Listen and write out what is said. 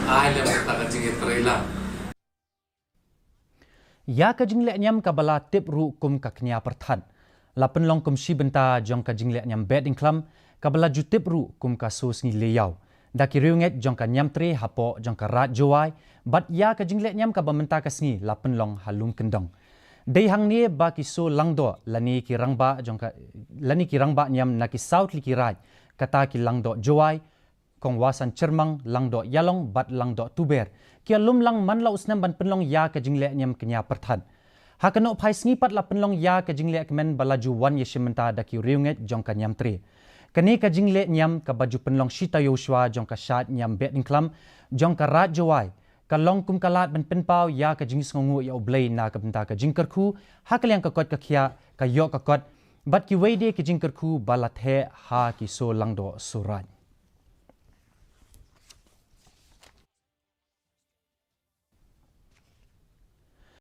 Ahli yang tak kecil terila. Ya ka jingle nyam ka bala tip ru kum ka knya perthan. Lapen long kum shi benta jong ka jingle nyam bed inklam ka bala ju tip ru kum ka sus ngi leyau. Da ki riunget jong ka nyam tre hapo jong ka rat jowai bat ya ka jingle nyam ka bamenta ka sngi lapen long halum kendong. Dei hang ni ba ki so langdo lani ki rangba nyam na ki south li ki raj kata ki langdo jowai kong wasan cermang langdo yalong bat langdo tuber kia lum lang man la usnam ban penlong ya ka jingle nyam kenya perthan hakano phai sngi pat la penlong ya ka jingle kemen balaju wan yeshimenta da ki riunget jong ka nyam tre kani ka jingle nyam ka baju penlong shita yoshua jong ka shat nyam bet inklam jong ka rat jowai ka long kum kalat ban penpau ya ka jingis ngongu ya oblei na ka benta ka jingkerku hakal yang ka kot ka khia ka yo ka kot bat ki weide ki jingkerku balat he ha ki so langdo surat